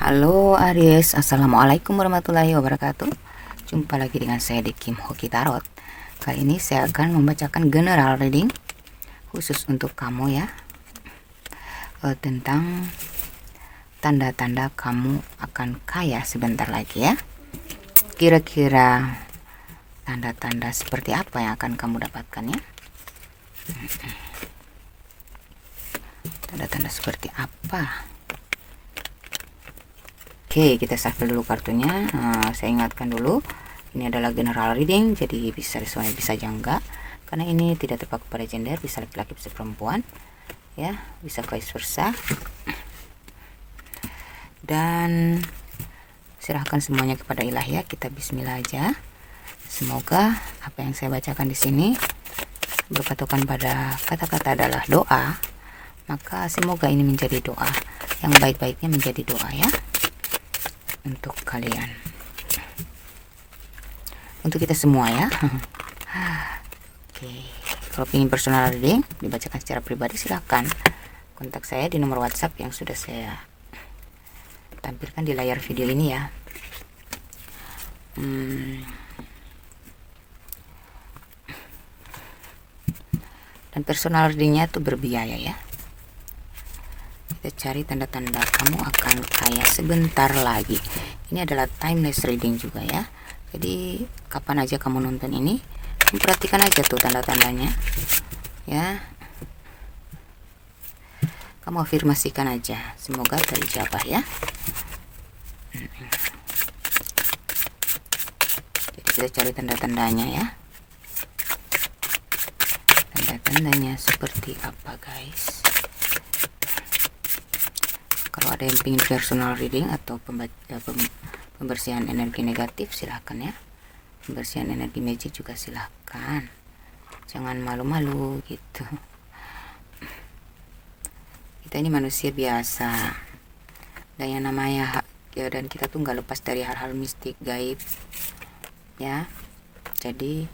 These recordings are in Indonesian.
Halo Aries, Assalamualaikum warahmatullahi wabarakatuh. Jumpa lagi dengan saya di Kim Hoki Tarot. Kali ini saya akan membacakan general reading khusus untuk kamu ya, tentang tanda-tanda kamu akan kaya sebentar lagi ya. Kira-kira tanda-tanda seperti apa yang akan kamu dapatkan ya? Tanda-tanda seperti apa? Oke, kita shuffle dulu kartunya. Saya ingatkan dulu, ini adalah general reading, jadi bisa semuanya, bisa aja enggak, karena ini tidak terpaku pada gender, bisa laki-laki bisa perempuan ya, bisa vice versa. Dan serahkan semuanya kepada ilah ya, kita bismillah aja. Semoga apa yang saya bacakan di sini berpatokan pada kata-kata adalah doa, maka semoga ini menjadi doa yang baik-baiknya, menjadi doa ya untuk kalian, untuk kita semua ya. Oke, kalau ingin personal reading dibacakan secara pribadi, silahkan kontak saya di nomor WhatsApp yang sudah saya tampilkan di layar video ini ya. Dan personal readingnya tuh berbiaya ya. Kita cari tanda-tanda kamu akan kaya sebentar lagi. Ini adalah timeless reading juga ya, jadi kapan aja kamu nonton ini, perhatikan aja tuh tanda-tandanya ya, kamu afirmasikan aja, semoga terijabah ya. Jadi kita cari tanda-tandanya ya, tanda-tandanya seperti apa guys. Kalau ada yang ingin personal reading atau pembersihan energi negatif, silahkan ya. Pembersihan energi magic juga silahkan, jangan malu-malu gitu. Kita ini manusia biasa, dan yang namanya ya, dan kita tuh nggak lepas dari hal-hal mistik gaib ya. Jadi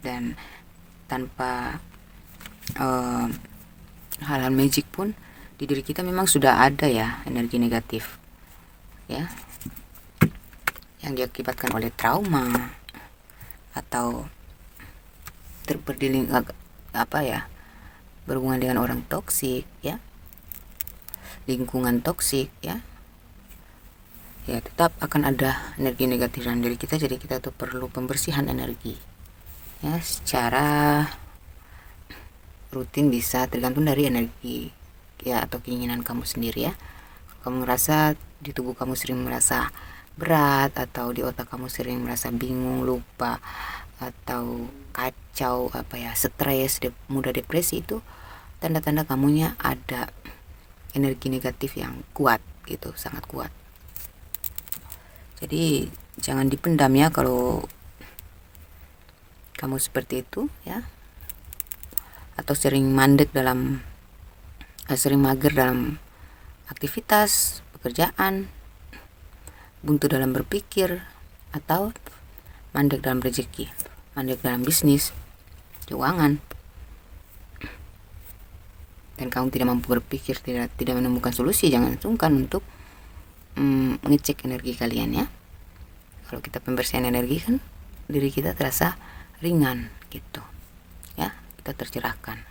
dan tanpa hal-hal magic pun di diri kita memang sudah ada ya energi negatif ya, yang diakibatkan oleh trauma atau berhubungan dengan orang toksik ya, lingkungan toksik ya, tetap akan ada energi negatif dalam diri kita. Jadi kita tuh perlu pembersihan energi ya, secara rutin, bisa tergantung dari energi ya atau keinginan kamu sendiri ya. Kamu merasa di tubuh kamu sering merasa berat, atau di otak kamu sering merasa bingung, lupa, atau kacau, stres, mudah depresi, itu tanda-tanda kamunya ada energi negatif yang kuat gitu, sangat kuat. Jadi jangan dipendam ya kalau kamu seperti itu ya, atau sering mager dalam aktivitas pekerjaan, buntu dalam berpikir, atau mandek dalam rezeki, mandek dalam bisnis, keuangan, dan kamu tidak mampu berpikir, tidak menemukan solusi, jangan sungkan untuk mengecek energi kalian ya. Kalau kita pembersihan energi kan diri kita terasa ringan gitu ya, kita tercerahkan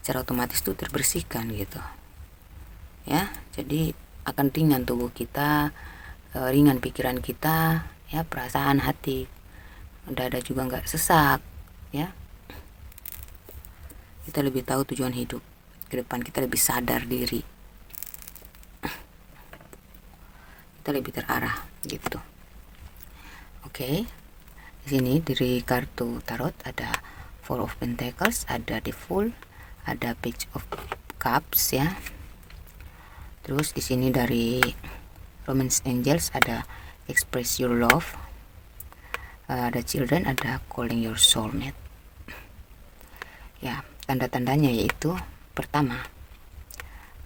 secara otomatis tuh, terbersihkan gitu ya. Jadi akan ringan tubuh kita, ringan pikiran kita ya, perasaan hati, dada juga nggak sesak ya. Kita lebih tahu tujuan hidup ke depan, kita lebih sadar diri, kita lebih terarah gitu. Oke, di sini dari kartu tarot ada Four of Pentacles, ada The Fool, ada Page of Cups ya. Terus di sini dari Romance Angels ada Express Your Love, ada Children, ada Calling Your Soulmate ya. Tanda-tandanya yaitu pertama,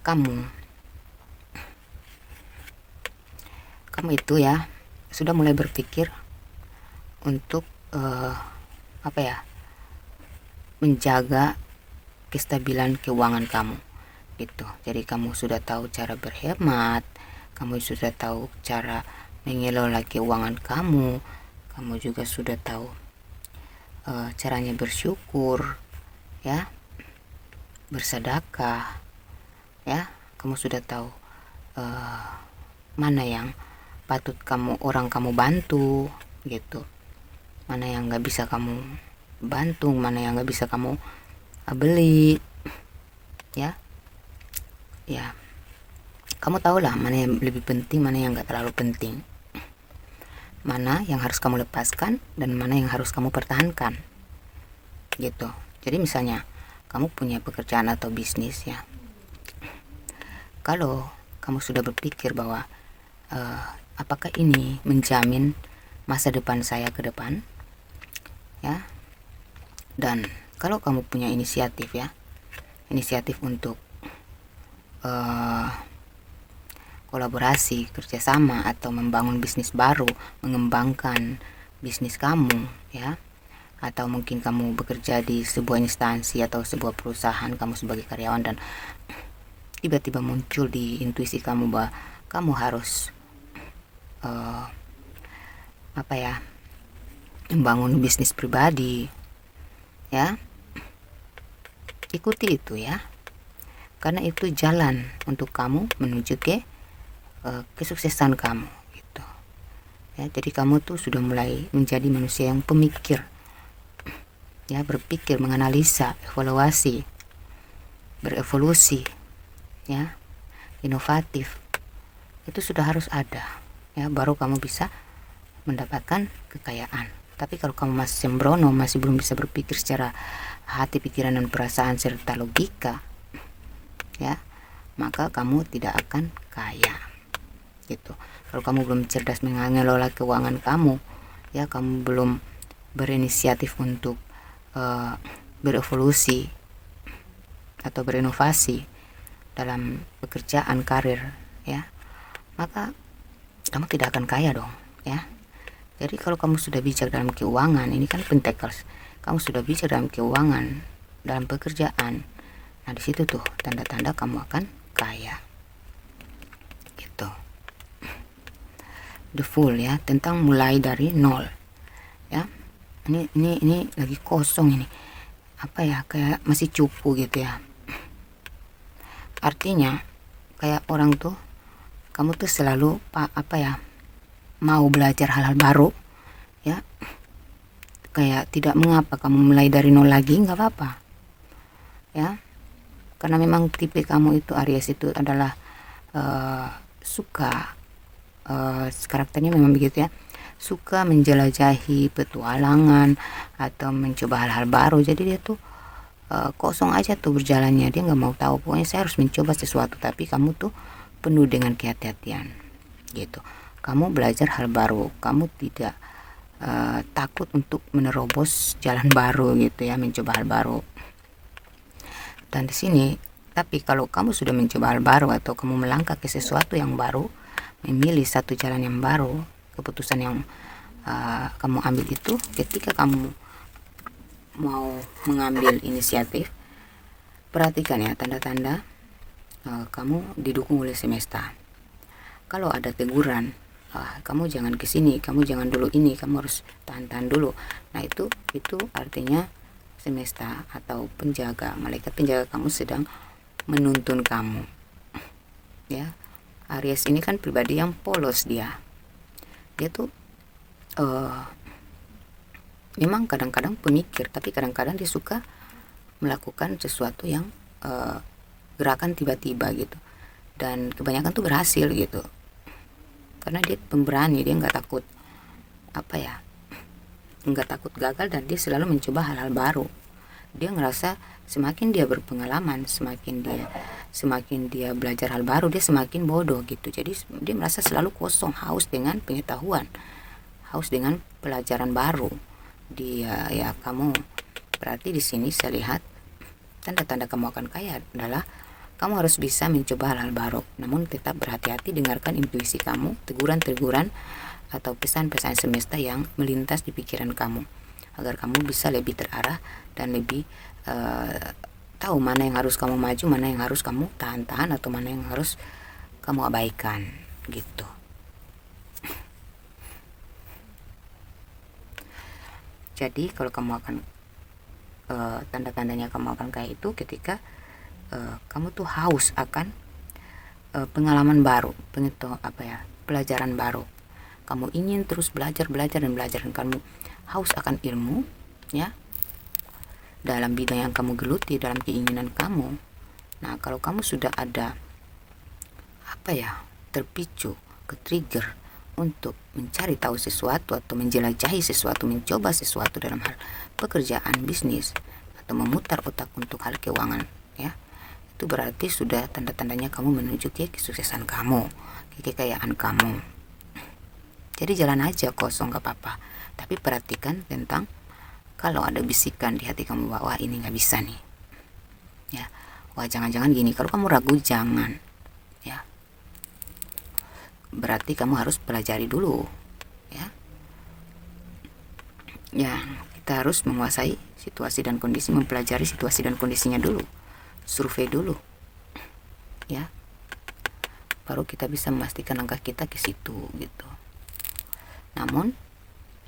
kamu itu ya sudah mulai berpikir untuk menjaga kestabilan keuangan kamu. gitu. Jadi kamu sudah tahu cara berhemat, kamu sudah tahu cara mengelola keuangan kamu juga sudah tahu caranya bersyukur, ya, bersedekah, ya, kamu sudah tahu mana yang patut orang kamu bantu gitu, mana yang nggak bisa kamu bantu, mana yang nggak bisa kamu beli, ya kamu tahulah mana yang lebih penting, mana yang nggak terlalu penting, mana yang harus kamu lepaskan dan mana yang harus kamu pertahankan gitu. Jadi misalnya kamu punya pekerjaan atau bisnis, ya, kalau kamu sudah berpikir bahwa apakah ini menjamin masa depan saya ke depan, ya, dan kalau kamu punya inisiatif, ya, inisiatif untuk kolaborasi, kerjasama, atau membangun bisnis baru, mengembangkan bisnis kamu, ya, atau mungkin kamu bekerja di sebuah instansi atau sebuah perusahaan, kamu sebagai karyawan, dan tiba-tiba muncul di intuisi kamu bahwa kamu harus membangun bisnis pribadi, ya, ikuti itu, ya, karena itu jalan untuk kamu menuju ke kesuksesan kamu gitu, ya. Jadi kamu tuh sudah mulai menjadi manusia yang pemikir, ya, berpikir, menganalisa, evaluasi, berevolusi, ya, inovatif. Itu sudah harus ada, ya, baru kamu bisa mendapatkan kekayaan. Tapi kalau kamu masih sembrono, masih belum bisa berpikir secara hati, pikiran, dan perasaan serta logika, ya, maka kamu tidak akan kaya gitu. Kalau kamu belum cerdas mengelola keuangan kamu, ya, kamu belum berinisiatif untuk berevolusi atau berinovasi dalam pekerjaan, karir, ya, maka kamu tidak akan kaya dong, ya. Jadi kalau kamu sudah bijak dalam keuangan, ini kan pentekers, kamu sudah bijak dalam keuangan, dalam pekerjaan, nah di situ tuh tanda-tanda kamu akan kaya gitu. The Fool, ya, tentang mulai dari nol, ya. Ini lagi kosong ini, apa ya, kayak masih cupu gitu, ya. Artinya kayak orang tuh, kamu tuh selalu mau belajar hal-hal baru, ya, kayak tidak mengapa kamu mulai dari nol lagi, nggak apa-apa, ya, karena memang tipe kamu itu, Aries itu adalah suka karakternya memang begitu, ya, suka menjelajahi petualangan atau mencoba hal-hal baru. Jadi dia tuh kosong aja tuh berjalannya, dia nggak mau tahu, pokoknya saya harus mencoba sesuatu. Tapi kamu tuh penuh dengan kehati-hatian gitu, kamu belajar hal baru, kamu tidak takut untuk menerobos jalan baru gitu, ya, mencoba hal baru. Dan di sini, tapi kalau kamu sudah mencoba hal baru atau kamu melangkah ke sesuatu yang baru, memilih satu jalan yang baru, keputusan yang kamu ambil itu, ketika kamu mau mengambil inisiatif, perhatikan, ya, tanda-tanda kamu didukung oleh semesta. Kalau ada teguran, kamu jangan kesini, kamu jangan dulu ini, kamu harus tahan-tahan dulu, nah itu artinya semesta atau penjaga, malaikat penjaga kamu sedang menuntun kamu, ya. Aries ini kan pribadi yang polos, dia tuh memang kadang-kadang pemikir, tapi kadang-kadang dia suka melakukan sesuatu yang gerakan tiba-tiba gitu, dan kebanyakan tuh berhasil gitu, karena dia pemberani, dia nggak takut nggak takut gagal, dan dia selalu mencoba hal-hal baru. Dia ngerasa semakin dia berpengalaman, semakin dia belajar hal baru, dia semakin bodoh gitu. Jadi dia merasa selalu kosong, haus dengan pengetahuan, haus dengan pelajaran baru. Dia, ya, kamu berarti di sini saya lihat tanda-tanda kamu akan kaya adalah kamu harus bisa mencoba hal-hal baru, namun tetap berhati-hati, dengarkan intuisi kamu, teguran-teguran atau pesan-pesan semesta yang melintas di pikiran kamu, agar kamu bisa lebih terarah dan lebih tahu mana yang harus kamu maju, mana yang harus kamu tahan-tahan, atau mana yang harus kamu abaikan gitu. Jadi kalau kamu akan tanda-tandanya kamu akan kayak itu ketika kamu tuh haus akan pengalaman baru, pelajaran baru. Kamu ingin terus belajar dan kamu haus akan ilmu, ya, dalam bidang yang kamu geluti, dalam keinginan kamu. Nah, kalau kamu sudah ada terpicu ke trigger untuk mencari tahu sesuatu atau menjelajahi sesuatu, mencoba sesuatu dalam hal pekerjaan, bisnis, atau memutar otak untuk hal keuangan, ya, itu berarti sudah tanda-tandanya kamu menuju ke kesuksesan kamu, ke kekayaan kamu. Jadi jalan aja kosong, gak apa-apa, tapi perhatikan tentang kalau ada bisikan di hati kamu bahwa ini gak bisa nih, ya, wah jangan-jangan gini. Kalau kamu ragu, jangan, ya, berarti kamu harus pelajari dulu, ya. Kita harus menguasai situasi dan kondisi, mempelajari situasi dan kondisinya dulu, survei dulu, ya, baru kita bisa memastikan langkah kita ke situ gitu. Namun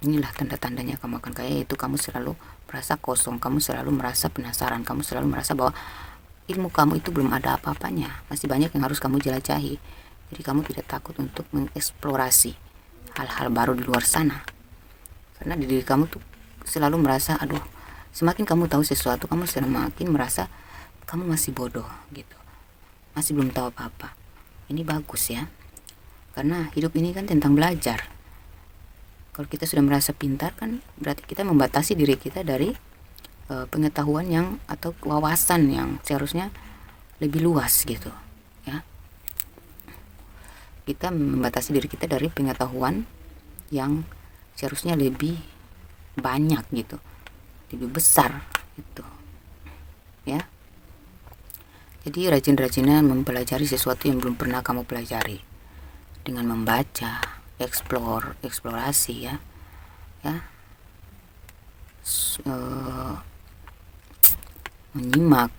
inilah tanda-tandanya kamu akan kaya, yaitu kamu selalu merasa kosong, kamu selalu merasa penasaran, kamu selalu merasa bahwa ilmu kamu itu belum ada apa-apanya, masih banyak yang harus kamu jelajahi. Jadi kamu tidak takut untuk mengeksplorasi hal-hal baru di luar sana, karena di diri kamu tuh selalu merasa, aduh, semakin kamu tahu sesuatu, kamu semakin merasa kamu masih bodoh gitu, masih belum tahu apa-apa. Ini bagus, ya, karena hidup ini kan tentang belajar. Kalau kita sudah merasa pintar, kan berarti kita membatasi diri kita dari pengetahuan yang atau wawasan yang seharusnya lebih luas gitu, ya. Kita membatasi diri kita dari pengetahuan yang seharusnya lebih banyak gitu, lebih besar gitu, ya. Jadi rajin-rajinnya mempelajari sesuatu yang belum pernah kamu pelajari dengan membaca, eksplorasi, ya, menyimak,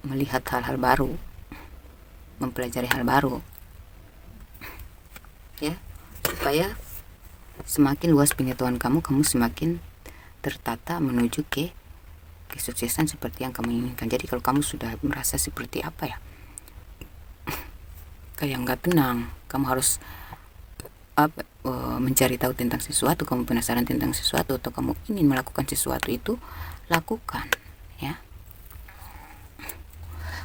melihat hal-hal baru, mempelajari hal baru, ya, supaya semakin luas pengetahuan kamu semakin tertata menuju ke kesuksesan seperti yang kamu inginkan. Jadi kalau kamu sudah merasa seperti kayak nggak tenang, kamu harus mencari tahu tentang sesuatu, kamu penasaran tentang sesuatu, atau kamu ingin melakukan sesuatu, itu lakukan, ya,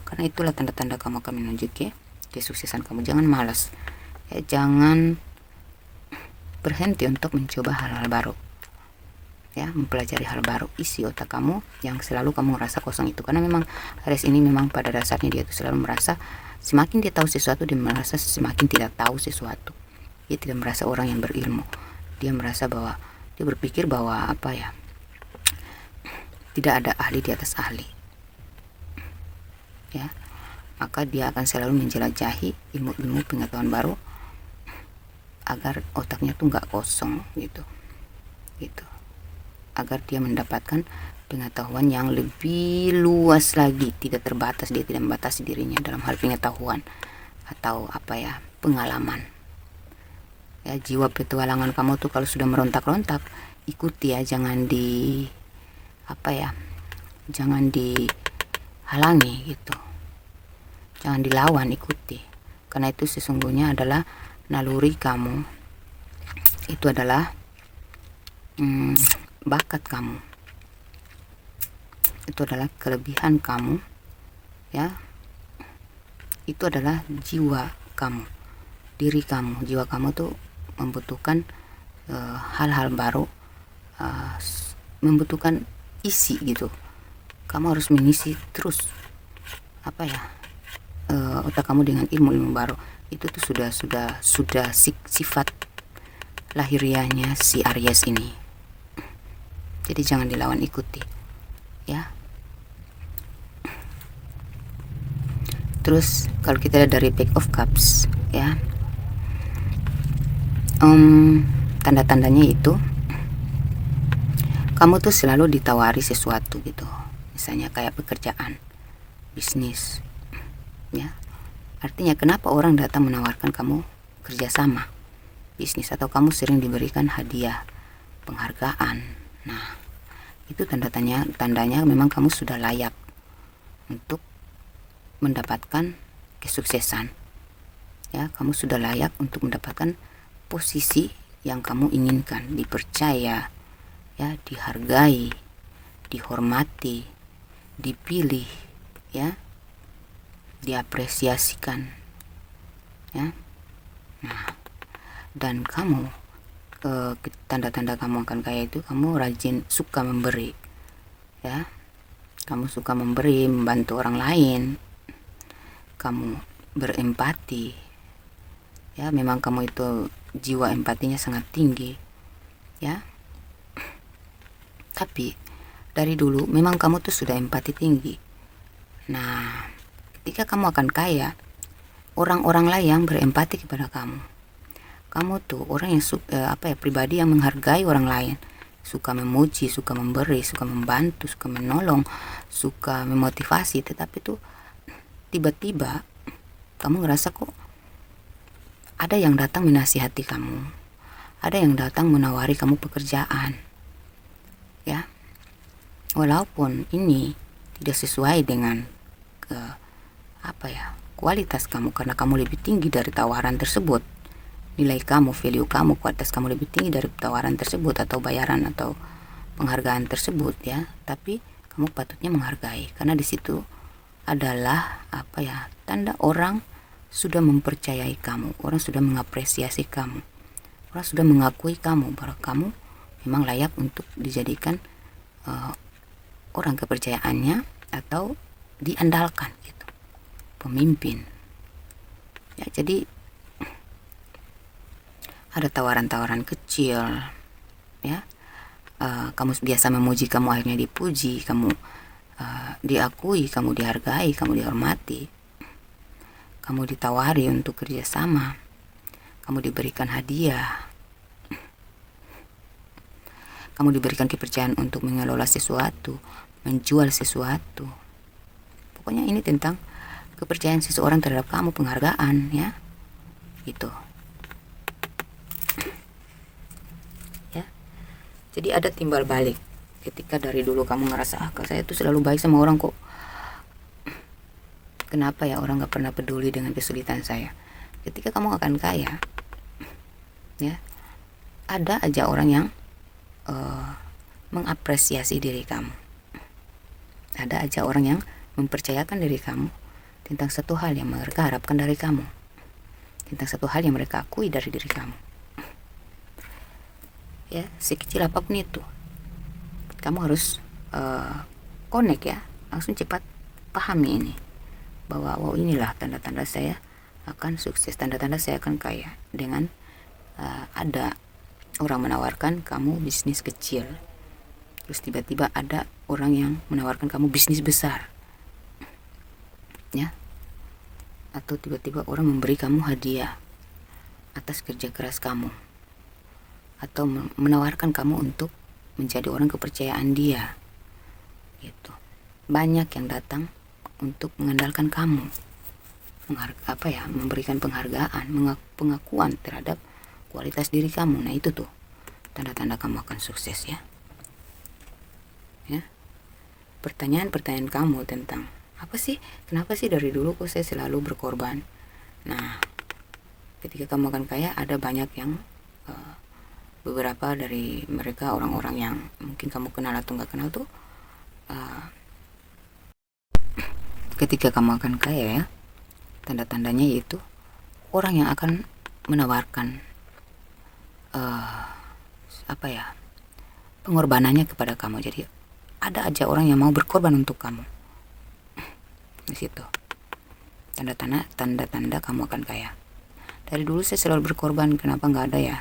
karena itulah tanda-tanda kamu akan menuju ke kesuksesan kamu. Jangan malas, ya, jangan berhenti untuk mencoba hal-hal baru, ya, mempelajari hal baru. Isi otak kamu yang selalu kamu merasa kosong itu, karena memang Aries ini memang pada dasarnya dia itu selalu merasa semakin dia tahu sesuatu, dia merasa semakin tidak tahu sesuatu. Dia tidak merasa orang yang berilmu, dia merasa bahwa dia berpikir bahwa tidak ada ahli di atas ahli, ya. Maka dia akan selalu menjelajahi ilmu-ilmu pengetahuan baru agar otaknya tuh nggak kosong gitu, agar dia mendapatkan pengetahuan yang lebih luas lagi, tidak terbatas. Dia tidak membatasi dirinya dalam hal pengetahuan atau pengalaman, ya. Jiwa petualangan kamu tuh kalau sudah merontak-rontak, ikuti, ya, jangan jangan dihalangi gitu, jangan dilawan, ikuti, karena itu sesungguhnya adalah naluri kamu, itu adalah bakat kamu, itu adalah kelebihan kamu, ya, itu adalah jiwa kamu, diri kamu. Jiwa kamu tuh membutuhkan hal-hal baru, membutuhkan isi gitu. Kamu harus mengisi terus otak kamu dengan ilmu-ilmu baru. Itu tuh sudah sifat lahiriahnya si Aries ini. Jadi jangan dilawan, ikuti, ya. Terus kalau kita lihat dari Page of Cups, ya, tanda-tandanya itu kamu tuh selalu ditawari sesuatu gitu, misalnya kayak pekerjaan, bisnis, ya. Artinya kenapa orang datang menawarkan kamu kerjasama bisnis, atau kamu sering diberikan hadiah, penghargaan. Nah, itu tandanya memang kamu sudah layak untuk mendapatkan kesuksesan. Ya, kamu sudah layak untuk mendapatkan posisi yang kamu inginkan, dipercaya, ya, dihargai, dihormati, dipilih, ya, diapresiasikan, ya. Nah, dan kamu tanda-tanda kamu akan kaya itu kamu rajin, suka memberi, ya. Kamu suka memberi, membantu orang lain, kamu berempati, ya. Memang kamu itu jiwa empatinya sangat tinggi, ya. Tapi dari dulu memang kamu tuh sudah empati tinggi. Nah, ketika kamu akan kaya, orang-orang lain yang berempati kepada kamu. Kamu tuh orang yang pribadi yang menghargai orang lain, suka memuji, suka memberi, suka membantu, suka menolong, suka memotivasi. Tetapi tuh tiba-tiba kamu ngerasa kok ada yang datang menasihati kamu, ada yang datang menawari kamu pekerjaan, ya. Walaupun ini tidak sesuai dengan kualitas kamu, karena kamu lebih tinggi dari tawaran tersebut, nilai kamu, value kamu, kualitas kamu lebih tinggi dari tawaran tersebut atau bayaran atau penghargaan tersebut, ya. Tapi kamu patutnya menghargai, karena di situ adalah tanda orang sudah mempercayai kamu, orang sudah mengapresiasi kamu, orang sudah mengakui kamu bahwa kamu memang layak untuk dijadikan orang kepercayaannya atau diandalkan gitu, pemimpin, ya. Jadi ada tawaran-tawaran kecil, ya. Kamu biasa memuji, kamu akhirnya dipuji, kamu diakui, kamu dihargai, kamu dihormati, kamu ditawari untuk kerjasama, kamu diberikan hadiah, kamu diberikan kepercayaan untuk mengelola sesuatu, menjual sesuatu. Pokoknya ini tentang kepercayaan seseorang terhadap kamu, penghargaan, ya, gitu. Ya, jadi ada timbal balik. Ketika dari dulu kamu ngerasa, saya tuh selalu baik sama orang kok, kenapa ya orang gak pernah peduli dengan kesulitan saya. Ketika kamu akan kaya, ya, ada aja orang yang mengapresiasi diri kamu. Ada aja orang yang mempercayakan diri kamu tentang satu hal yang mereka harapkan dari kamu, tentang satu hal yang mereka akui dari diri kamu, ya. Sekecil apapun itu, kamu harus connect, ya, langsung cepat pahami ini, bahwa wow, inilah tanda-tanda saya akan sukses, tanda-tanda saya akan kaya, dengan ada orang menawarkan kamu bisnis kecil, terus tiba-tiba ada orang yang menawarkan kamu bisnis besar, ya. Atau tiba-tiba orang memberi kamu hadiah atas kerja keras kamu, atau menawarkan kamu untuk menjadi orang kepercayaan dia, gitu. Banyak yang datang untuk mengandalkan kamu, memberikan penghargaan, pengakuan terhadap kualitas diri kamu. Nah, itu tuh tanda-tanda kamu akan sukses, ya. Ya. Pertanyaan-pertanyaan kamu tentang kenapa sih dari dulu kok saya selalu berkorban. Nah, ketika kamu akan kaya, ada banyak yang beberapa dari mereka orang-orang yang mungkin kamu kenal atau nggak kenal tuh, ketika kamu akan kaya, ya, tanda-tandanya yaitu orang yang akan menawarkan pengorbanannya kepada kamu. Jadi ada aja orang yang mau berkorban untuk kamu. Di situ tanda-tanda kamu akan kaya. Dari dulu saya selalu berkorban, kenapa nggak ada ya?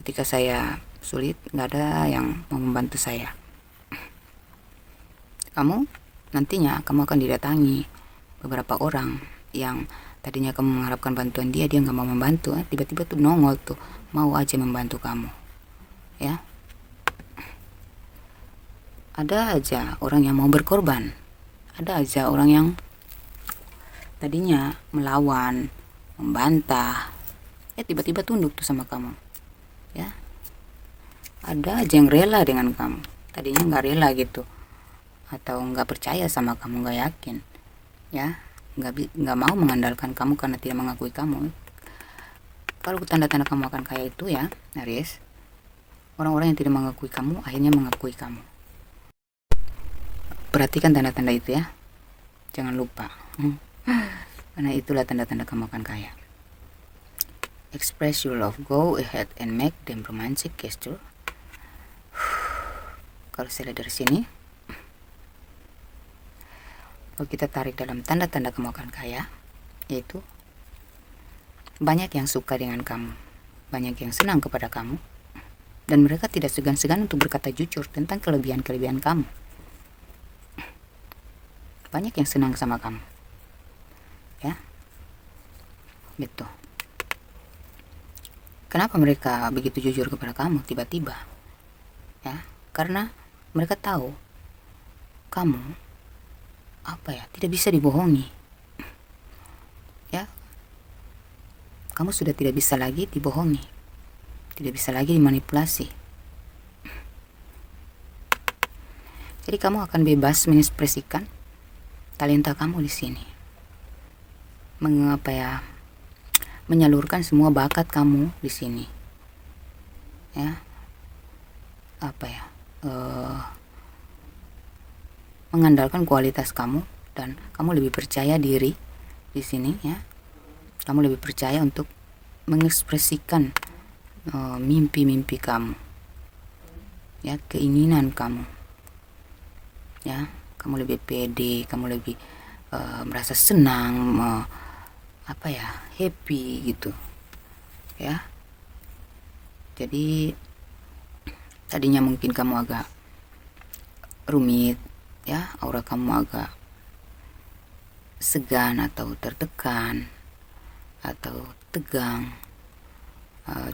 Ketika saya sulit, nggak ada yang mau membantu saya. Nantinya kamu akan didatangi beberapa orang yang tadinya kamu mengharapkan bantuan dia nggak mau membantu, tiba-tiba tuh nongol tuh, mau aja membantu kamu, ya. ada aja orang yang mau berkorban, ada aja orang yang tadinya melawan, membantah, tiba-tiba tunduk tuh sama kamu, ya. Ada aja yang rela dengan kamu, tadinya nggak rela gitu, atau nggak percaya sama kamu, nggak yakin, ya, nggak mau mengandalkan kamu karena tidak mengakui kamu. Kalau tanda-tanda kamu akan kaya itu ya, Aries, orang-orang yang tidak mengakui kamu akhirnya mengakui kamu. Perhatikan tanda-tanda itu ya, jangan lupa. Karena itulah tanda-tanda kamu akan kaya. Express your love, go ahead and make them romantic gesture. Kalau saya lihat dari sini, kalau kita tarik dalam tanda-tanda kamu akan kaya, yaitu banyak yang suka dengan kamu, banyak yang senang kepada kamu, dan mereka tidak segan-segan untuk berkata jujur tentang kelebihan-kelebihan kamu. Banyak yang senang sama kamu, ya, gitu. Kenapa mereka begitu jujur kepada kamu tiba-tiba? Ya, karena mereka tahu kamu tidak bisa dibohongi. Ya, kamu sudah tidak bisa lagi dibohongi, tidak bisa lagi dimanipulasi. Jadi kamu akan bebas mengekspresikan talenta kamu di sini, menyalurkan semua bakat kamu di sini, ya, mengandalkan kualitas kamu, dan kamu lebih percaya diri di sini, ya. Kamu lebih percaya untuk mengekspresikan mimpi-mimpi kamu, ya, keinginan kamu, ya. Kamu lebih pede, kamu lebih merasa senang, happy gitu, ya. Jadi tadinya mungkin kamu agak rumit, ya, aura kamu agak segan atau tertekan atau tegang,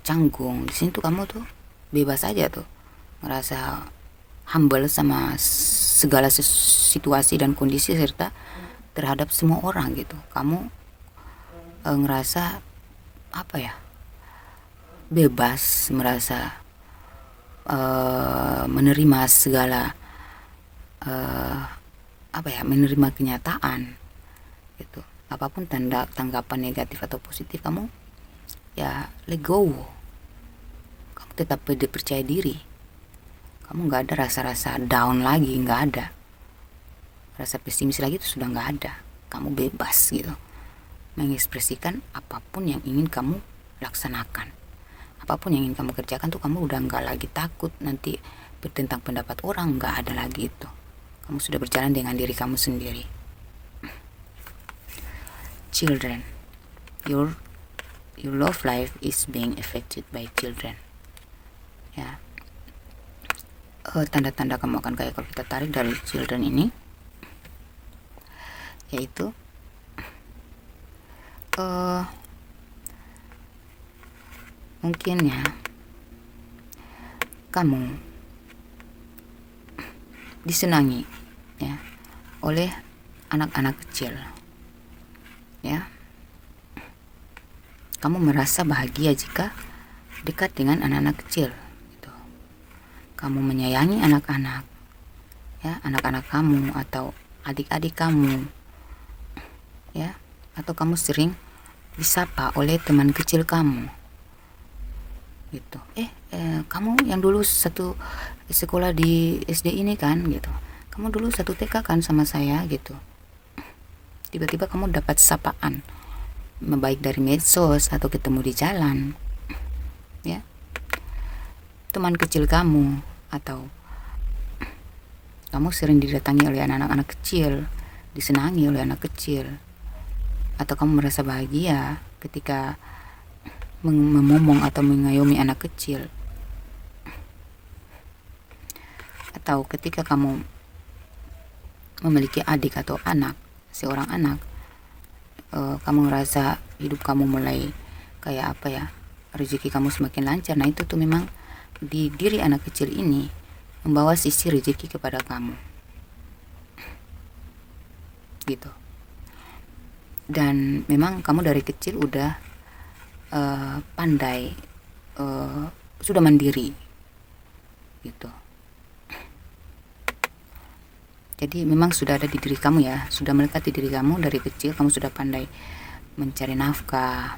canggung. Di sini tuh kamu tuh bebas aja tuh, ngerasa humble sama segala situasi dan kondisi serta terhadap semua orang gitu. Kamu ngerasa bebas, merasa menerima segala menerima kenyataan gitu. Apapun tanggapan negatif atau positif, kamu ya let go. Kamu tetap percaya diri. Kamu nggak ada rasa-rasa down lagi, nggak ada rasa pesimis lagi, itu sudah nggak ada. Kamu bebas gitu mengekspresikan apapun yang ingin kamu laksanakan, apapun yang ingin kamu kerjakan tuh kamu udah nggak lagi takut nanti bertentang pendapat orang, nggak ada lagi itu. Kamu sudah berjalan dengan diri kamu sendiri. Children, your love life is being affected by children, ya. Tanda-tanda kamu akan kaya kalau kita tarik dari children ini, yaitu mungkin ya kamu disenangi, ya, oleh anak-anak kecil, ya. Kamu merasa bahagia jika dekat dengan anak-anak kecil. Kamu menyayangi anak-anak, ya, anak-anak kamu atau adik-adik kamu, ya, atau kamu sering disapa oleh teman kecil kamu gitu. Kamu yang dulu satu sekolah di SD ini kan gitu, kamu dulu satu TK kan sama saya gitu. Tiba-tiba kamu dapat sapaan, baik dari medsos atau ketemu di jalan, ya, teman kecil kamu, atau kamu sering didatangi oleh anak-anak kecil, disenangi oleh anak kecil, atau kamu merasa bahagia ketika memomong atau mengayomi anak kecil, atau ketika kamu memiliki adik atau seorang anak, kamu merasa hidup kamu mulai rezeki kamu semakin lancar. Nah, itu tuh memang di diri anak kecil ini membawa sisi rezeki kepada kamu gitu. Dan memang kamu dari kecil udah pandai, sudah mandiri gitu. Jadi memang sudah ada di diri kamu ya, sudah melekat di diri kamu dari kecil. Kamu sudah pandai mencari nafkah,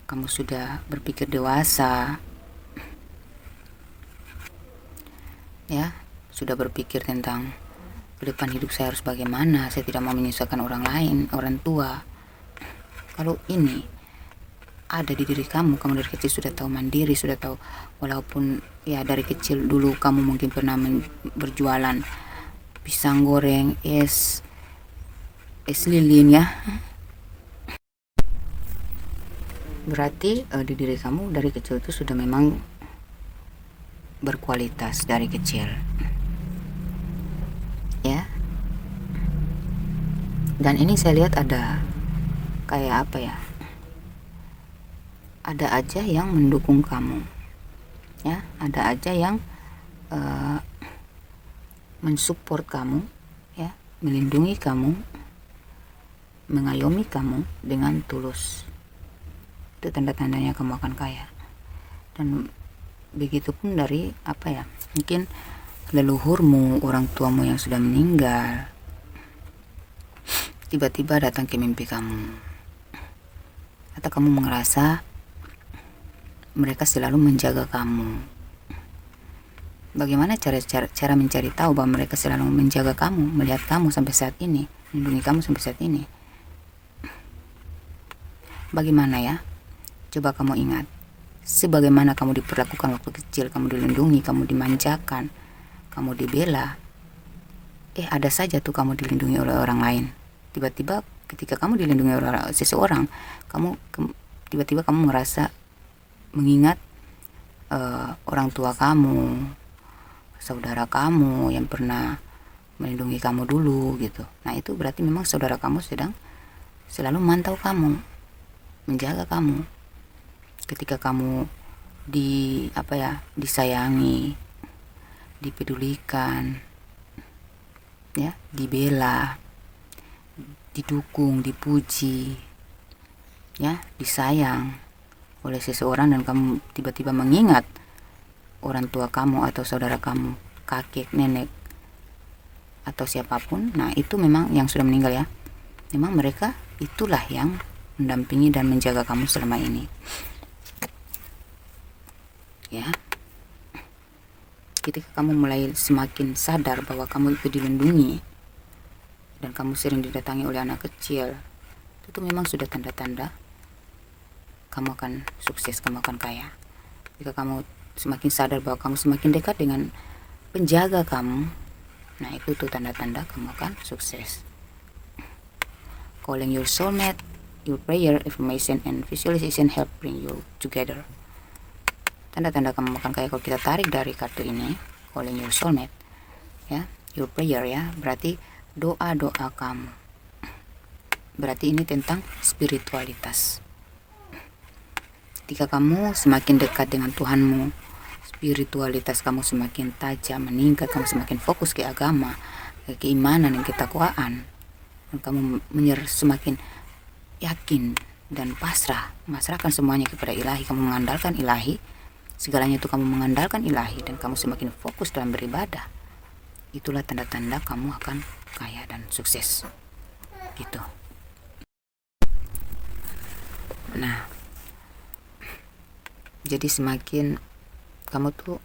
kamu sudah berpikir dewasa ya, sudah berpikir tentang ke depan hidup saya harus bagaimana, saya tidak mau menyusahkan orang lain, orang tua. Kalau ini ada di diri kamu dari kecil sudah tahu mandiri, sudah tahu, walaupun ya dari kecil dulu kamu mungkin pernah berjualan pisang goreng, es lilin ya, berarti di diri kamu dari kecil itu sudah memang berkualitas dari kecil ya. Dan ini saya lihat ada kayak apa ya, ada aja yang mendukung kamu ya, ada aja yang mensupport kamu ya, melindungi kamu, mengayomi kamu dengan tulus. Itu tanda-tandanya kamu akan kaya. Dan begitupun dari apa ya, mungkin leluhurmu, orang tuamu yang sudah meninggal tiba-tiba datang ke mimpi kamu, atau kamu merasa mereka selalu menjaga kamu. Bagaimana cara mencari tahu bahwa mereka selalu menjaga kamu, melihat kamu sampai saat ini, melindungi kamu sampai saat ini? Bagaimana ya? Coba kamu ingat, sebagaimana kamu diperlakukan waktu kecil, kamu dilindungi, kamu dimanjakan, kamu dibela. Ada saja tuh kamu dilindungi oleh orang lain. Tiba-tiba ketika kamu dilindungi oleh seseorang, tiba-tiba kamu merasa mengingat orang tua kamu, saudara kamu yang pernah melindungi kamu dulu gitu. Nah itu berarti memang saudara kamu sedang selalu memantau kamu, menjaga kamu. Ketika kamu disayangi, dipedulikan ya, dibela, didukung, dipuji ya, disayang oleh seseorang, dan kamu tiba-tiba mengingat orang tua kamu atau saudara kamu, kakek, nenek, atau siapapun, nah itu memang yang sudah meninggal ya. Memang mereka itulah yang mendampingi dan menjaga kamu selama ini ya. Ketika kamu mulai semakin sadar bahwa kamu itu dilindungi dan kamu sering didatangi oleh anak kecil, itu memang sudah tanda-tanda kamu akan sukses, kamu akan kaya. Jika kamu semakin sadar bahwa kamu semakin dekat dengan penjaga kamu, nah itu tuh tanda-tanda kamu akan sukses. Calling your soulmate, your prayer, affirmation, and visualization help bring you together. Tanda-tanda kamu akan kaya kalau kita tarik dari kartu ini, calling your soulmate ya, your prayer ya, berarti doa-doa kamu. Berarti ini tentang spiritualitas. Ketika kamu semakin dekat dengan Tuhanmu, spiritualitas kamu semakin tajam, meningkat, kamu semakin fokus ke agama, ke keimanan dan ketakwaan, dan kamu semakin yakin dan masrahkan semuanya kepada ilahi. Kamu mengandalkan ilahi, segalanya itu kamu mengandalkan ilahi, dan kamu semakin fokus dalam beribadah. Itulah tanda-tanda kamu akan kaya dan sukses gitu. Nah, jadi semakin kamu tuh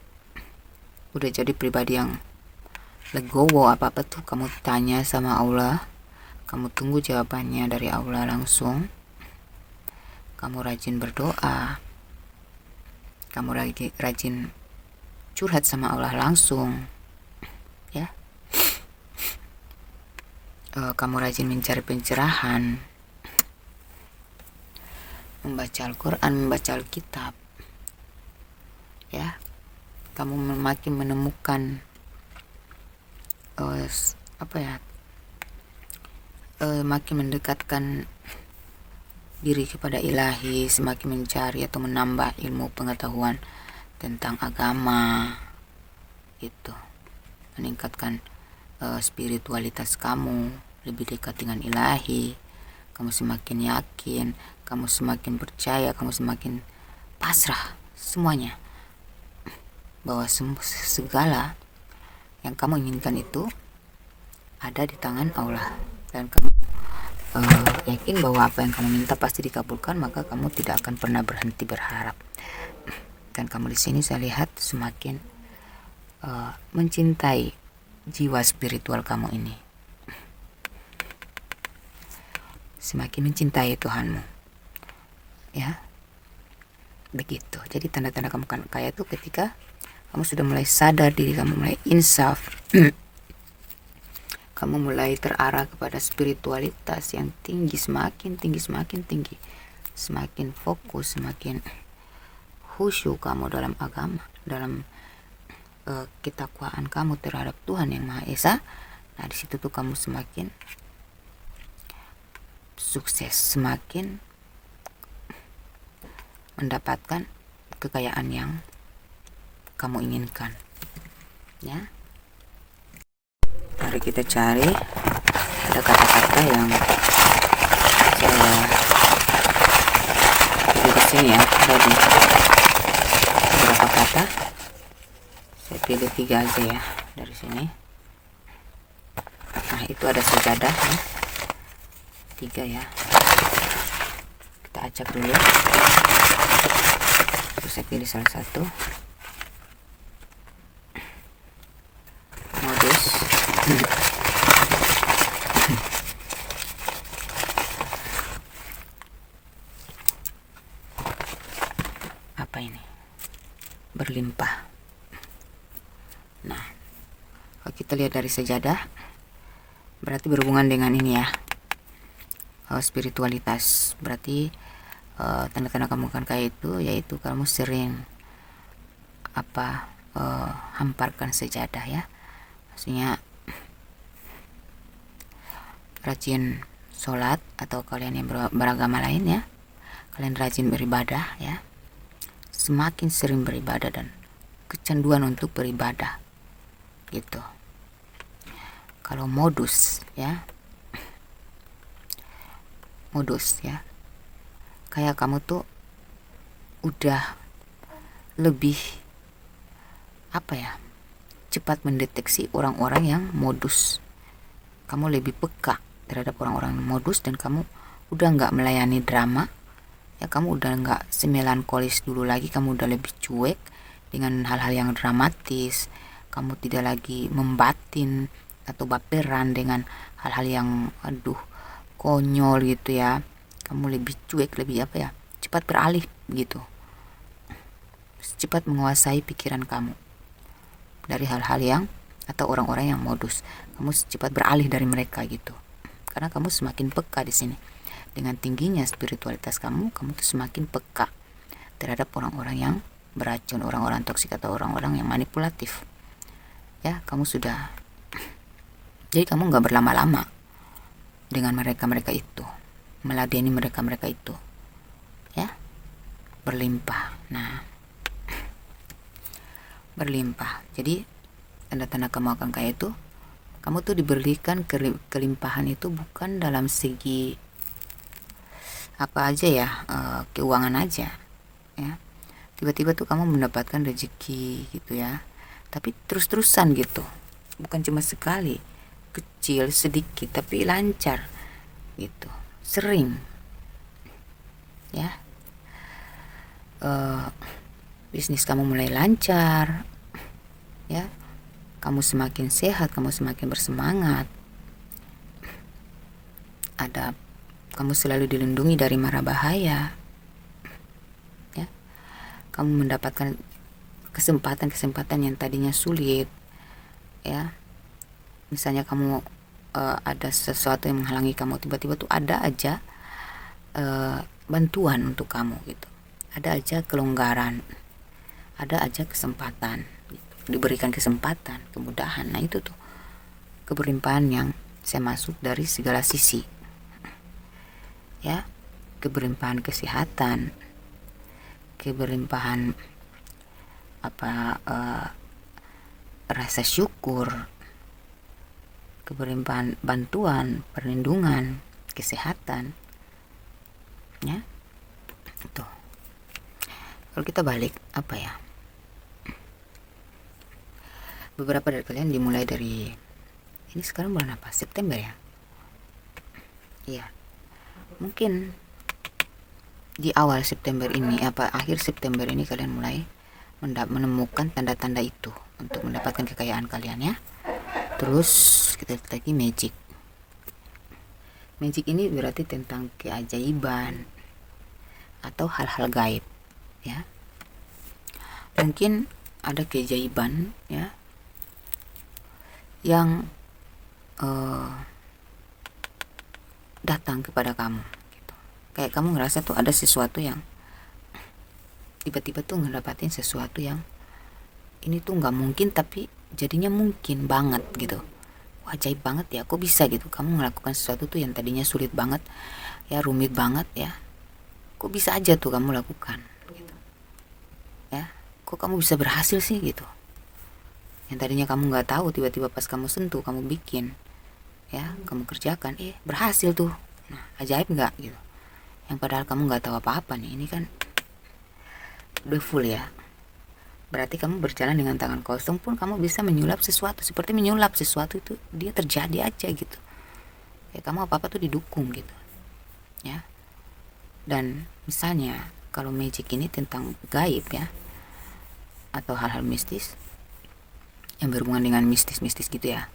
udah jadi pribadi yang legowo, apa-apa tuh kamu tanya sama Allah, kamu tunggu jawabannya dari Allah langsung. Kamu rajin berdoa, kamu rajin curhat sama Allah langsung ya. Kamu rajin mencari pencerahan, membaca Al-Quran, membaca Alkitab ya. Kamu makin menemukan makin mendekatkan diri kepada ilahi, semakin mencari atau menambah ilmu pengetahuan tentang agama gitu, meningkatkan spiritualitas kamu, lebih dekat dengan ilahi. Kamu semakin yakin, kamu semakin percaya, kamu semakin pasrah semuanya bahwa segala yang kamu inginkan itu ada di tangan Allah, dan kamu yakin bahwa apa yang kamu minta pasti dikabulkan, maka kamu tidak akan pernah berhenti berharap. Dan kamu di sini saya lihat semakin mencintai jiwa spiritual kamu ini, semakin mencintai Tuhanmu, ya begitu. Jadi tanda-tanda kamu kan kaya itu ketika kamu sudah mulai sadar diri, kamu mulai insaf, kamu mulai terarah kepada spiritualitas yang tinggi, semakin tinggi, semakin tinggi, semakin fokus, semakin khusyuk kamu dalam agama, dalam ketakwaan kamu terhadap Tuhan yang Maha Esa. Nah di situ tuh kamu semakin sukses, semakin mendapatkan kekayaan yang kamu inginkan, ya. Mari kita cari ada kata-kata yang saya pilih di sini ya. Ada di beberapa kata, saya pilih 3 aja ya dari sini. Nah itu ada sejadah ya, 3 ya. Kita acak dulu. Terus saya pilih salah satu. Modus. Apa ini? Berlimpah. Nah, kalau kita lihat dari sejadah, berarti berhubungan dengan ini ya, spiritualitas. Berarti tanda-tanda kamu akan kaya itu yaitu kamu sering hamparkan sejadah ya, maksudnya rajin sholat, atau kalian yang beragama lain ya, kalian rajin beribadah ya, semakin sering beribadah dan kecanduan untuk beribadah gitu. Kalau modus ya, kayak kamu tuh udah lebih cepat mendeteksi orang-orang yang modus. Kamu lebih peka terhadap orang-orang modus, dan kamu udah nggak melayani drama ya, kamu udah nggak semelankolis dulu lagi, kamu udah lebih cuek dengan hal-hal yang dramatis, kamu tidak lagi membatin atau baperan dengan hal-hal yang konyol gitu ya. Kamu lebih cuek, lebih cepat beralih gitu, cepat menguasai pikiran kamu dari hal-hal yang atau orang-orang yang modus. Kamu cepat beralih dari mereka gitu, karena kamu semakin peka di sini. Dengan tingginya spiritualitas kamu tuh semakin peka terhadap orang-orang yang beracun, orang-orang toksik atau orang-orang yang manipulatif ya. Jadi kamu nggak berlama-lama dengan mereka itu, meladeni mereka itu ya. Berlimpah. Nah, berlimpah. Jadi tanda-tanda kamu akan kaya itu, kamu tuh diberikan kelimpahan itu bukan dalam segi apa aja ya, keuangan aja ya. Tiba-tiba tuh kamu mendapatkan rezeki gitu ya, tapi terus-terusan gitu, bukan cuma sekali, kecil sedikit tapi lancar gitu, sering ya. Bisnis kamu mulai lancar ya, kamu semakin sehat, kamu semakin bersemangat, kamu selalu dilindungi dari mara bahaya ya. Kamu mendapatkan kesempatan yang tadinya sulit ya. Misalnya kamu ada sesuatu yang menghalangi kamu, tiba-tiba tuh ada aja bantuan untuk kamu gitu, ada aja kelonggaran, ada aja kesempatan gitu. Diberikan kesempatan, kemudahan. Nah itu tuh keberlimpahan yang saya masuk dari segala sisi ya. Keberlimpahan kesehatan, keberlimpahan rasa syukur, keberian bantuan, perlindungan, kesehatan, ya. Tuh. Kalau kita balik apa ya? Beberapa dari kalian dimulai dari ini sekarang bulan apa? September ya? Iya. Mungkin di awal September ini akhir September ini kalian mulai menemukan tanda-tanda itu untuk mendapatkan kekayaan kalian ya. Terus kita lihat lagi magic. Magic ini berarti tentang keajaiban atau hal-hal gaib ya. Mungkin ada keajaiban ya yang datang kepada kamu gitu. Kayak kamu ngerasa tuh ada sesuatu yang tiba-tiba tuh ngedapatin sesuatu yang ini tuh nggak mungkin tapi jadinya mungkin banget gitu. Wah, ajaib banget ya, kok bisa gitu kamu melakukan sesuatu tuh yang tadinya sulit banget ya, rumit banget ya, kok bisa aja tuh kamu lakukan gitu ya, kok kamu bisa berhasil sih gitu. Yang tadinya kamu nggak tahu, tiba-tiba pas kamu sentuh, kamu bikin ya, kamu kerjakan, berhasil tuh. Nah, ajaib nggak gitu, yang padahal kamu nggak tahu apa-apa nih. Ini kan udah full ya, berarti kamu berjalan dengan tangan kosong pun kamu bisa menyulap sesuatu. Seperti menyulap sesuatu itu dia terjadi aja gitu ya, kamu apa-apa tuh didukung gitu ya. Dan misalnya kalau magic ini tentang gaib ya, atau hal-hal mistis yang berhubungan dengan mistis-mistis gitu ya,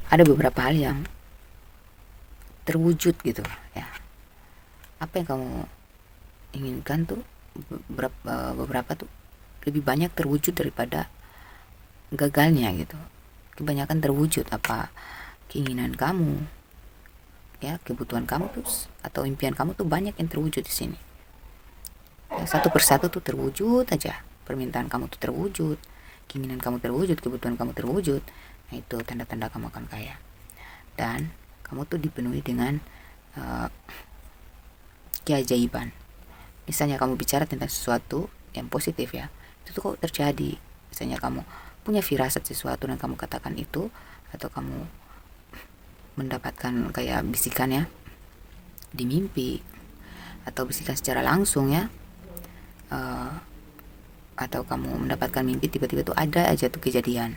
ada beberapa hal yang terwujud gitu ya. Apa yang kamu inginkan tuh beberapa tuh lebih banyak terwujud daripada gagalnya gitu. Kebanyakan terwujud apa keinginan kamu ya, kebutuhan kamu tuh atau impian kamu tuh banyak yang terwujud di sini ya, satu persatu tuh terwujud aja. Permintaan kamu tuh terwujud, keinginan kamu terwujud, kebutuhan kamu terwujud. Nah, itu tanda-tanda kamu akan kaya. Dan kamu tuh dipenuhi dengan keajaiban. Misalnya kamu bicara tentang sesuatu yang positif ya, itu tuh kok terjadi. Misalnya kamu punya firasat sesuatu dan kamu katakan itu, atau kamu mendapatkan kayak bisikan ya di mimpi, atau bisikan secara langsung ya, atau kamu mendapatkan mimpi tiba-tiba tuh ada aja tuh kejadian.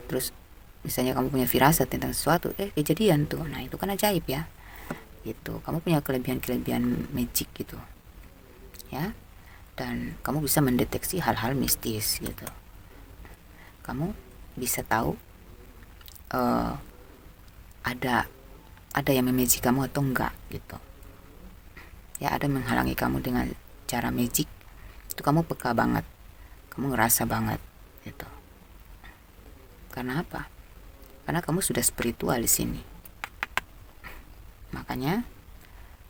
Terus misalnya kamu punya firasat tentang sesuatu, kejadian tuh. Nah, itu kan ajaib ya gitu. Kamu punya kelebihan-kelebihan magic gitu ya, dan kamu bisa mendeteksi hal-hal mistis gitu. Kamu bisa tahu ada yang memagic kamu atau enggak gitu ya. Ada menghalangi kamu dengan cara magic itu, kamu peka banget, kamu ngerasa banget gitu. Karena apa? Karena kamu sudah spiritual di sini. Makanya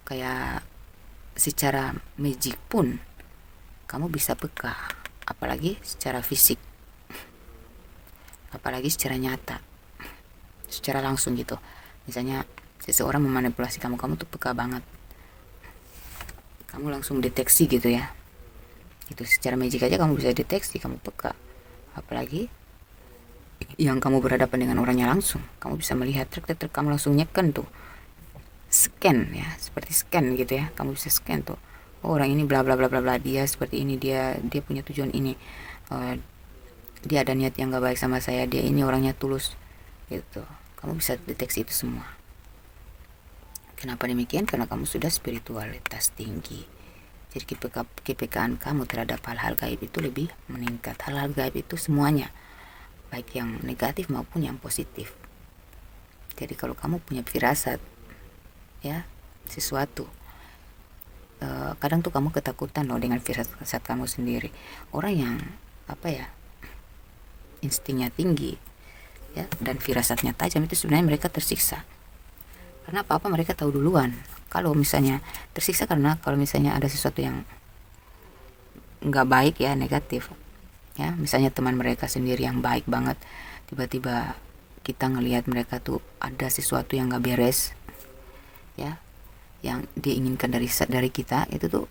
kayak secara magic pun kamu bisa peka, apalagi secara fisik, apalagi secara nyata, secara langsung gitu. Misalnya seseorang memanipulasi kamu, kamu tuh peka banget, kamu langsung deteksi gitu ya. Itu secara magic aja kamu bisa deteksi, kamu peka. Apalagi yang kamu berhadapan dengan orangnya langsung, kamu bisa melihat truk, kamu langsung nyeken tuh, scan ya, seperti scan gitu ya. Kamu bisa scan tuh, oh, orang ini bla bla bla bla bla, dia seperti ini, dia punya tujuan ini, dia ada niat yang gak baik sama saya, dia ini orangnya tulus gitu. Kamu bisa deteksi itu semua. Kenapa demikian? Karena kamu sudah spiritualitas tinggi. Jadi kepekaan kamu terhadap hal-hal gaib itu lebih meningkat. Hal-hal gaib itu semuanya, baik yang negatif maupun yang positif. Jadi kalau kamu punya firasat ya sesuatu, kadang tuh kamu ketakutan loh dengan firasat kamu sendiri. Orang yang instingnya tinggi ya dan firasatnya tajam itu sebenarnya mereka tersiksa. Karena apa mereka tahu duluan. Kalau misalnya tersiksa karena kalau misalnya ada sesuatu yang nggak baik ya, negatif ya, misalnya teman mereka sendiri yang baik banget, tiba-tiba kita ngelihat mereka tuh ada sesuatu yang nggak beres ya, yang dia inginkan dari kita, itu tuh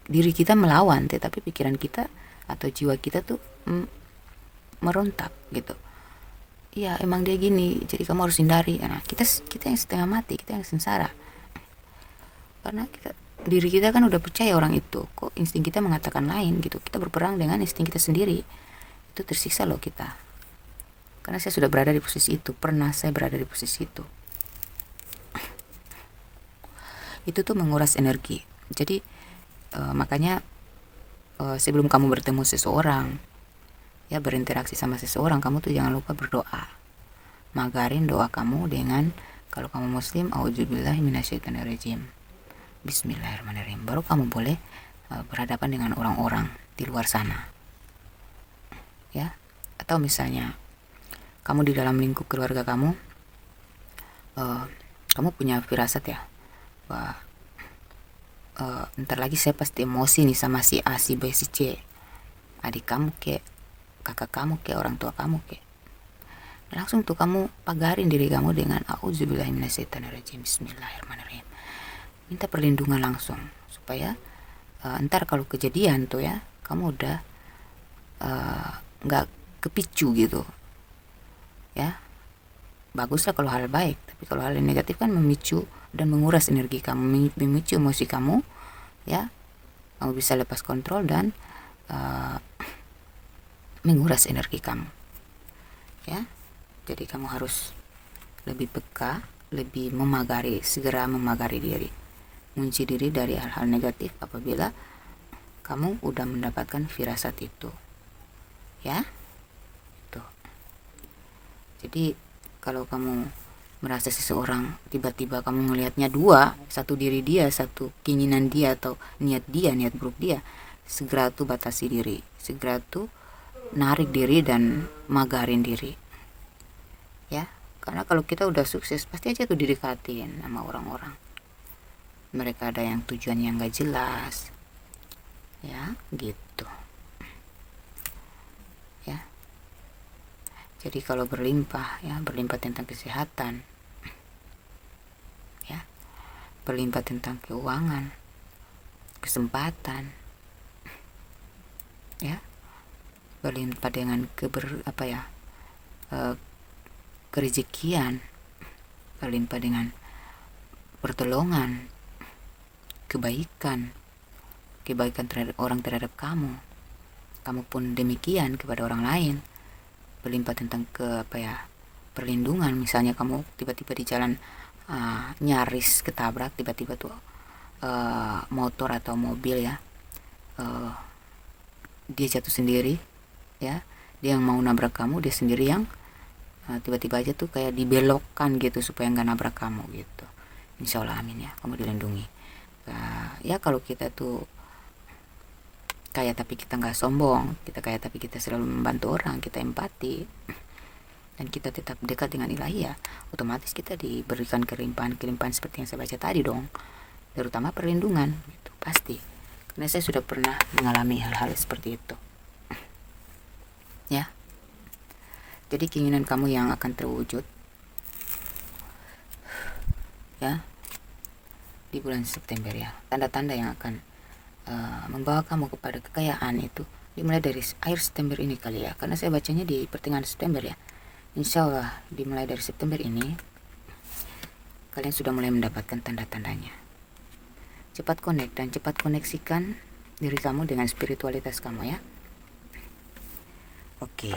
diri kita melawan, tetapi pikiran kita atau jiwa kita tuh merontak gitu. Ya emang dia gini, jadi kamu harus hindari. Nah, kita yang setengah mati, kita yang sengsara. Karena diri kita kan udah percaya orang itu, kok insting kita mengatakan lain gitu. Kita berperang dengan insting kita sendiri. Itu tersiksa loh kita. Karena saya sudah berada di posisi itu, pernah saya berada di posisi itu. Itu tuh menguras energi. Jadi makanya sebelum kamu bertemu seseorang, ya berinteraksi sama seseorang, kamu tuh jangan lupa berdoa. Magarin doa kamu dengan, kalau kamu muslim, auzubillahi minasyaitonirrajim, bismillahirrahmanirrahim. Baru kamu boleh berhadapan dengan orang-orang di luar sana. Ya. Atau misalnya kamu di dalam lingkup keluarga kamu, kamu punya firasat ya, bahwa ntar lagi saya pasti emosi nih sama si A, si B, si C, adik kamu kek, kakak kamu ke, orang tua kamu ke. Langsung tuh kamu pagarin diri kamu dengan auzubillahi minasyaitonirrajim, bismillahirrahmanirrahim. Minta perlindungan langsung supaya ntar kalau kejadian tuh ya, kamu udah nggak kepicu gitu. Ya. Baguslah kalau hal baik, tapi kalau hal negatif kan memicu dan menguras energi kamu, memicu emosi kamu, ya. Kamu bisa lepas kontrol dan menguras energi kamu, ya. Jadi kamu harus lebih peka, lebih segera memagari diri, mengunci diri dari hal-hal negatif apabila kamu udah mendapatkan firasat itu, ya. Itu. Jadi kalau kamu merasa seseorang, tiba-tiba kamu melihatnya dua, satu diri dia, satu keinginan dia atau niat buruk dia, segera tuh batasi diri, segera tuh narik diri dan magarin diri, ya. Karena kalau kita udah sukses, pasti aja tuh didekatin sama orang-orang. Mereka ada yang tujuan yang gak jelas, ya gitu, ya. Jadi kalau berlimpah, ya berlimpah tentang kesehatan, ya, berlimpah tentang keuangan, kesempatan, ya, berlimpah dengan kerejekian, berlimpah dengan pertolongan, kebaikan terhadap orang, terhadap kamu pun demikian kepada orang lain. Berlimpah tentang perlindungan. Misalnya kamu tiba-tiba di jalan nyaris ketabrak, tiba-tiba tuh motor atau mobil, ya, dia jatuh sendiri, ya, dia yang mau nabrak kamu, dia sendiri yang tiba-tiba aja tuh kayak dibelokkan gitu supaya nggak nabrak kamu gitu. Insya Allah, amin ya, kamu dilindungi. Ya kalau kita tuh kaya tapi kita nggak sombong, kita kaya tapi kita selalu membantu orang, kita empati, dan kita tetap dekat dengan ilahi, ya, otomatis kita diberikan kelimpahan seperti yang saya baca tadi dong, terutama perlindungan gitu, pasti. Karena saya sudah pernah mengalami hal-hal seperti itu, ya. Jadi keinginan kamu yang akan terwujud, ya, di bulan September, ya, tanda-tanda yang akan membawa kamu kepada kekayaan itu dimulai dari akhir September ini kali, ya, karena saya bacanya di pertengahan September, ya. Insya Allah dimulai dari September ini kalian sudah mulai mendapatkan tanda-tandanya. Cepat connect dan cepat koneksikan diri kamu dengan spiritualitas kamu, ya. Oke,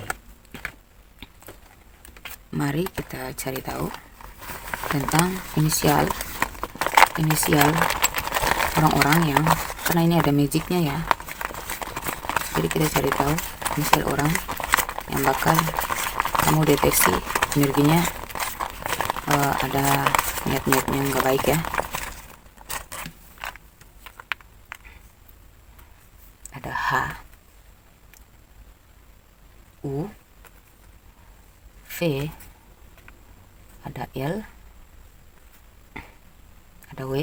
mari kita cari tahu tentang inisial orang-orang yang, karena ini ada magicnya, ya. Jadi kita cari tahu inisial orang yang bakal kamu deteksi energinya ada niat-niatnya yang gak baik, ya. Ada H, U, V, ada L, ada W,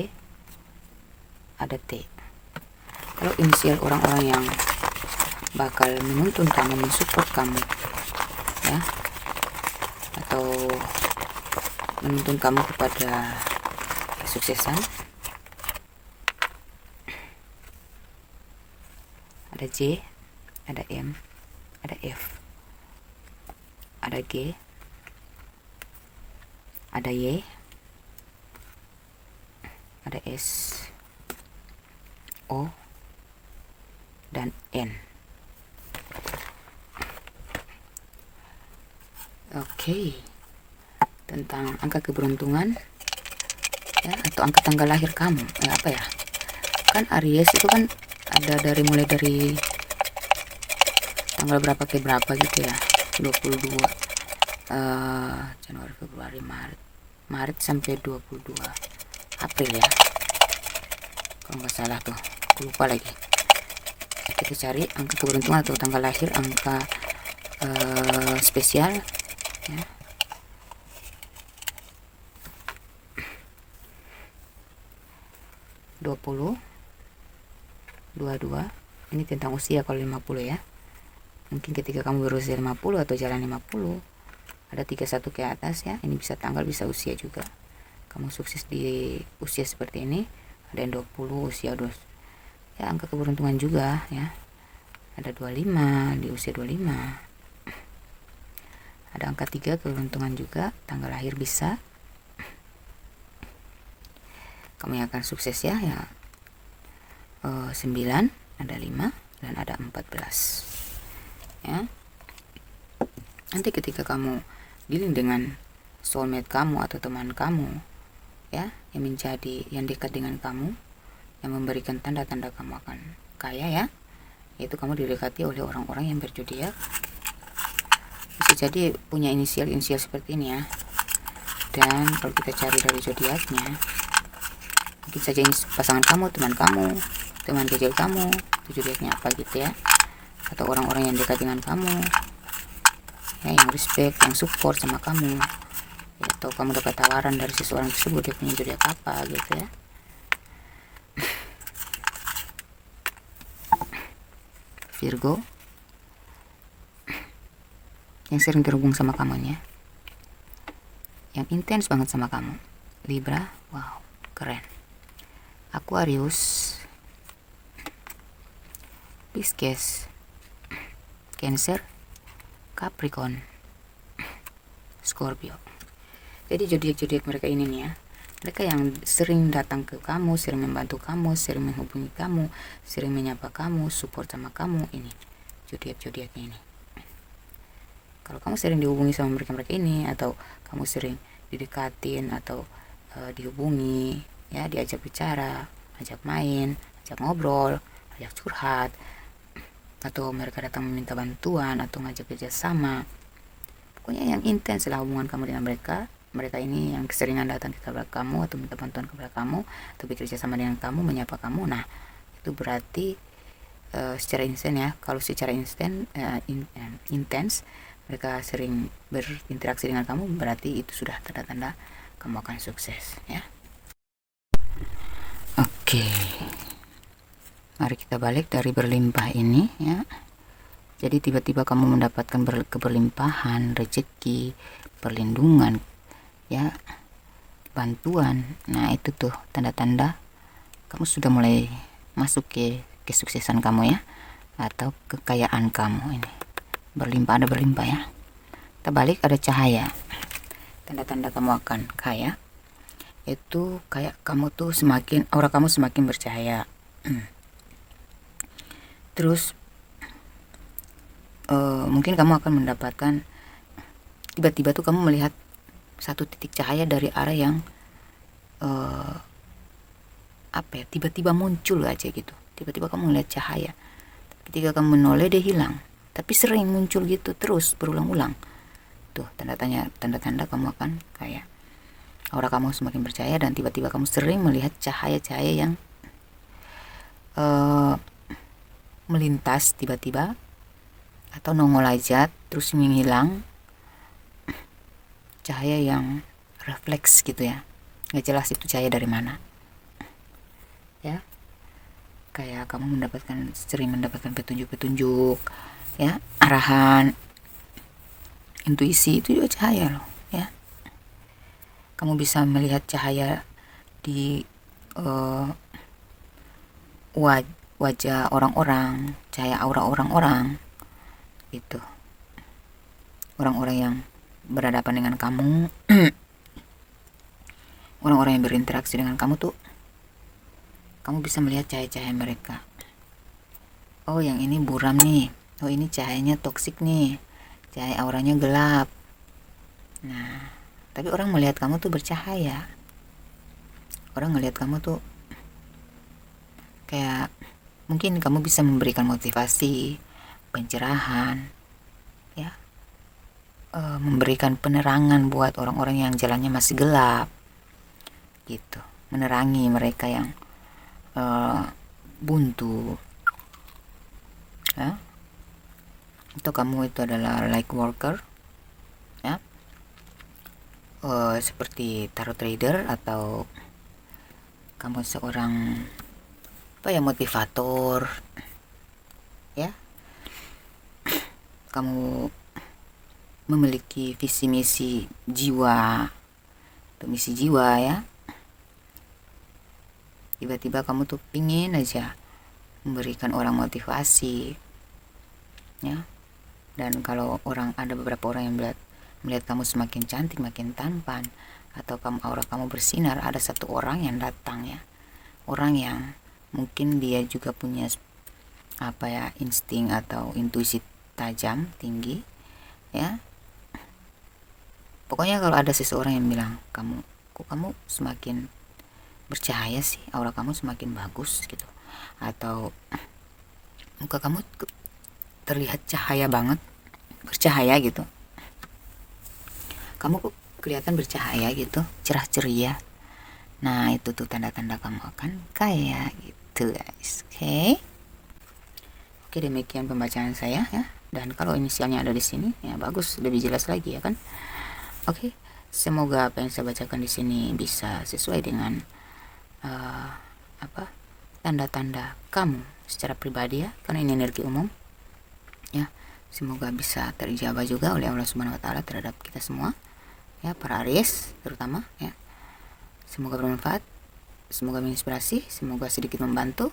ada T. Kalau inisial orang-orang yang bakal menuntun kamu, mensupport kamu, ya, atau menuntun kamu kepada kesuksesan, ada J, ada M, ada F, ada G, ada Y, ada S, O, dan N. Oke, tentang angka keberuntungan ya, atau angka tanggal lahir kamu. Apa ya? Kan Aries itu kan ada mulai dari tanggal berapa ke berapa gitu ya. 22 Januari, Februari, Maret sampai 22 April ya. Kalau nggak salah tuh, aku lupa lagi. Kita cari angka keberuntungan atau tanggal lahir, angka spesial ya. Dua 22 ini tentang usia. Kalau 50 ya, mungkin ketika kamu berusia 50 atau jalan 50, ada 31 ke atas ya. Ini bisa tanggal, bisa usia juga. Kamu sukses di usia seperti ini. Ada yang 20, usia 20 ya, angka keberuntungan juga ya. Ada 25 di usia 25. Ada angka 3 keberuntungan juga, tanggal lahir bisa. Kamu yang akan sukses ya, 9, ada 5, dan ada 14 ya. Nanti ketika kamu dealing dengan soulmate kamu atau teman kamu ya, yang dekat dengan kamu, yang memberikan tanda-tanda kamu akan kaya ya, yaitu kamu didekati oleh orang-orang yang berzodiak, bisa jadi punya inisial seperti ini ya. Dan kalau kita cari dari zodiaknya, mungkin saja ini pasangan kamu, teman kecil kamu, itu zodiaknya apa gitu ya, atau orang-orang yang dekat dengan kamu ya, yang respect, yang support sama kamu ya, atau kamu dapat tawaran dari seseorang tersebut, dia punya zodiak apa gitu ya. Virgo, yang sering terhubung sama kamunya, yang intens banget sama kamu. Libra, wow, keren. Aquarius, Pisces, Cancer, Capricorn, Scorpio. Jadi zodiak-zodiak mereka ini nih ya, mereka yang sering datang ke kamu, sering membantu kamu, sering menghubungi kamu, sering menyapa kamu, support sama kamu. Ini zodiak-zodiaknya ini. Kalau kamu sering dihubungi sama mereka ini, atau kamu sering didekatin atau dihubungi ya, diajak bicara, ajak main, ajak ngobrol, ajak curhat, atau mereka datang meminta bantuan atau ngajak kerjasama, pokoknya yang intens lah hubungan kamu dengan mereka ini, yang keseringan datang kepada kamu atau minta bantuan kepada kamu atau bekerja sama dengan kamu, menyapa kamu. Nah, itu berarti secara instan ya. Kalau secara instan intens mereka sering berinteraksi dengan kamu, berarti itu sudah tanda-tanda kamu akan sukses ya. Oke, mari kita balik dari berlimpah ini ya. Jadi tiba-tiba kamu mendapatkan keberlimpahan, rezeki, perlindungan ya, bantuan. Nah, itu tuh tanda-tanda kamu sudah mulai masuk ke kesuksesan kamu ya, atau kekayaan kamu ini. Berlimpah, ada berlimpah ya. Kita balik, ada cahaya. Tanda-tanda kamu akan kaya itu kayak kamu tuh aura kamu semakin bercahaya. Terus mungkin kamu akan mendapatkan, tiba-tiba tuh kamu melihat satu titik cahaya dari arah yang tiba-tiba muncul aja gitu. Tiba-tiba kamu melihat cahaya, ketika kamu menoleh dia hilang, tapi sering muncul gitu terus berulang-ulang. Tuh tanda-tanda kamu akan kaya. Aura kamu semakin bercahaya dan tiba-tiba kamu sering melihat cahaya-cahaya yang melintas tiba-tiba atau nongol aja terus menghilang. Cahaya yang refleks gitu ya, nggak jelas itu cahaya dari mana ya. Kayak kamu sering mendapatkan petunjuk-petunjuk ya, arahan, intuisi, itu juga cahaya loh ya. Kamu bisa melihat cahaya di wajah orang-orang, cahaya aura orang-orang itu, orang-orang yang berhadapan dengan kamu, orang-orang yang berinteraksi dengan kamu tuh, kamu bisa melihat cahaya-cahaya mereka. Oh, yang ini buram nih, oh ini cahayanya toksik nih, cahaya auranya gelap. Nah, tapi orang melihat kamu tuh bercahaya, orang ngelihat kamu tuh kayak mungkin kamu bisa memberikan motivasi, pencerahan, ya, memberikan penerangan buat orang-orang yang jalannya masih gelap, gitu, menerangi mereka yang buntu, ya. Atau kamu itu adalah light worker, ya, seperti tarot trader, atau kamu seorang motivator, ya, kamu memiliki visi misi jiwa atau misi jiwa, ya, tiba-tiba kamu tuh pingin aja memberikan orang motivasi, ya. Dan kalau ada beberapa orang yang melihat kamu semakin cantik, makin tampan, atau aura kamu bersinar, ada satu orang yang datang, ya, orang yang mungkin dia juga punya insting atau intuisi tajam, tinggi, ya. Pokoknya kalau ada seseorang yang bilang, kok kamu semakin bercahaya sih, aura kamu semakin bagus gitu, atau muka kamu terlihat cahaya banget, bercahaya gitu, kamu kok kelihatan bercahaya gitu, cerah ceria. Nah, itu tuh tanda-tanda kamu akan kaya gitu, guys. Oke, demikian pembacaan saya, ya. Dan kalau inisialnya ada di sini, ya bagus, lebih jelas lagi, ya kan. Oke, semoga apa yang saya bacakan di sini bisa sesuai dengan tanda-tanda kamu secara pribadi, ya, karena ini energi umum, ya. Semoga bisa terijabah juga oleh Allah Subhanahu wa taala terhadap kita semua, ya, para Aries terutama, ya. Semoga bermanfaat, semoga menginspirasi, semoga sedikit membantu,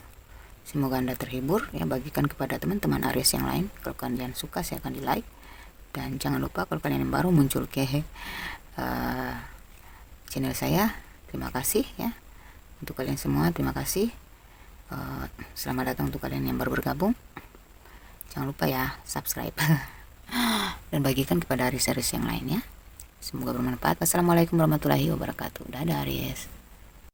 semoga Anda terhibur, ya. Bagikan kepada teman-teman Aries yang lain. Kalau kalian suka, saya akan di like, dan jangan lupa kalau kalian yang baru muncul ke channel saya, terima kasih, ya. Untuk kalian semua terima kasih. Selamat datang untuk kalian yang baru bergabung. Jangan lupa, ya, subscribe dan bagikan kepada Aries-Aries yang lain, ya. Semoga bermanfaat. Wassalamualaikum warahmatullahi wabarakatuh. Dadah, Aries.